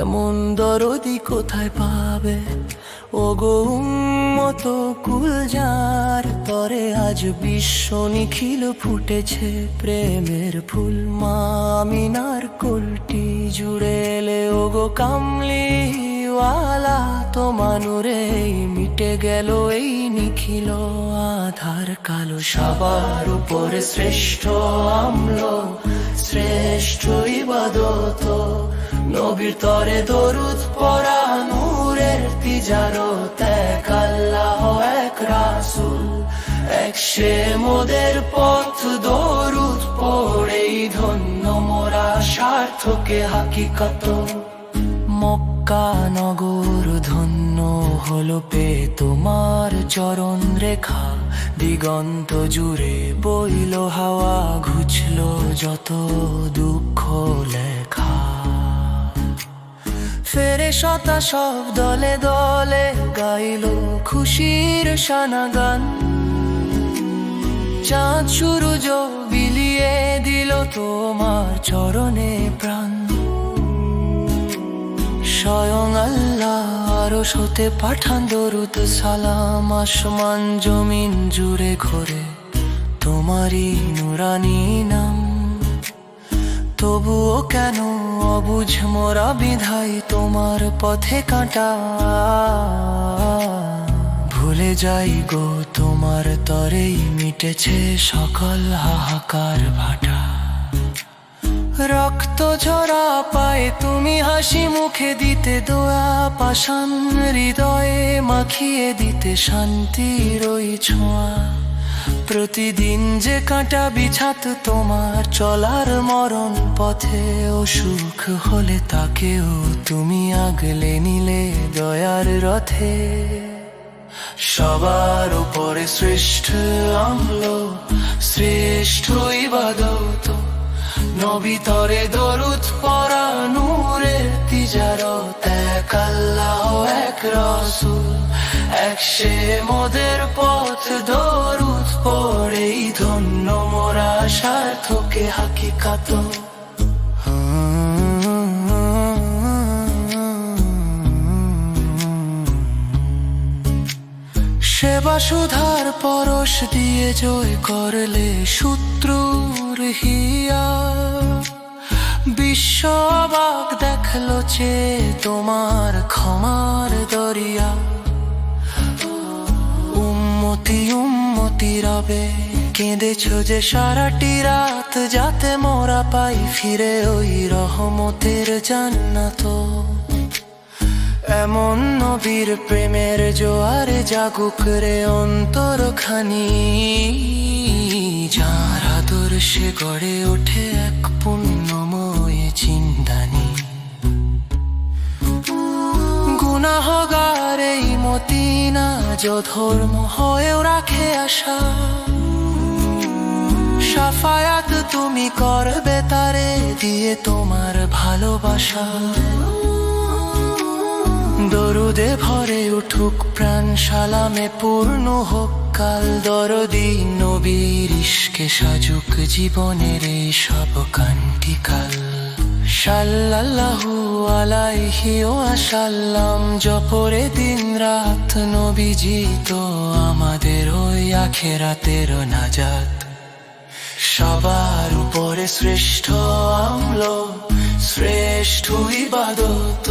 এমন দরদি কোথায় পাবে ওগো মতো কুলজার তরে আজ বিশ্ব নিখিল ফুটেছে প্রেমের ফুল মামিনার কোলটি জুড়ে এলে ওগো কামলিওয়ালা তোমানুরে মিটে গেল এই নিখিল আধার কালো সবার উপরে শ্রেষ্ঠ আমল শ্রেষ্ঠ ইবাদত নবীর তরে দরুদ পড়া নূরের তিজারত এক আল্লাহ এক রাসূল এক সে মোদের পথ দরুদ পড়েই ধন্য মোরা সার্থকে হাকিকত মক্কা নগর ধন্য হলো পে তোমার চরণ রেখা দিগন্ত জুড়ে বইল হাওয়া ঘুচলো যত দুঃখ লেখা ফেরেশতা সব দলে দলে গাইল খুশির শানা গান চাঁদ সূরজ বিলিয়ে দিল তোমার চরণে প্রাণ স্বয়ং আল্লাহ আরশ হতে পাঠান দরুদ সালাম আসমান জমিন জুড়ে ঘোরে তোমারই নুরানি নাম তবুও কেন অবুঝ মোরা বিধাই তোমার পথে কাঁটা ভুলে যাই গো তোমার তরেই মিটেছে সকল হাহাকার ভাটা রক্ত ঝরা পায়ে তুমি হাসি মুখে দিতে দোয়া পাষাণ হৃদয়ে মাখিয়ে দিতে শান্তির ওই ছোঁয়া প্রতিদিন যে কাঁটা বিছাত তোমার চলার মরণ পথে অসুখ হলে তাকেও তুমি আগলে নিলে দয়ার রথে সবার উপরে শ্রেষ্ঠ আমল শ্রেষ্ঠ ইবাদত নবী তরে দরুদ পড়া নূরের তিজারত এক আল্লাহ এক রাসূল এক সে মোদের পথ দরুদ পড়েই ধন্য মোরা সার্থকে হাকিকত সেবা সুধার পরশ দিয়ে জয় করলে শত্রুর হিয়া বিশ্ব অবাক দেখলো চে তোমার ক্ষমার দরিয়া উম্মতি উম্মতি রবে কেঁদেছো যে সারাটি রাত যাতে মোরা পাই ফিরে ওই রহমতের জান্নাত এমন নবীর প্রেমের জোয়ারে জাগুক রে অন্তরখানি যার আদর্শে গড়ে ওঠে এক পুণ্যময় চিন্তানি গুনাহগার এই মদিনা যো ধর্ম হয়েও রাখে আশা শাফায়াত তুমি করবে তারে দিয়ে তোমার ভালোবাসা দরুদে ভরে উঠুক প্রাণ সালামে পূর্ণ হোক কাল দরদি নবীর ইশকে সাজুক জীবনের এই সব কান্তিকাল সাল্লাল্লাহু আলাইহি ওয়াসাল্লাম জপরে দিন রাত নবীজি তো আমাদের ওই আখেরাতের নাজাত সবার উপরে শ্রেষ্ঠ আমল শ্রেষ্ঠ ইবাদত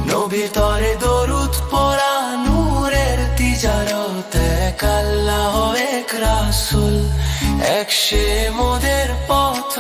নবীর তরে দরুদ পড়া নূরের তিজারত এক আল্লাহ এক রাসূল এক সে মোদের পথ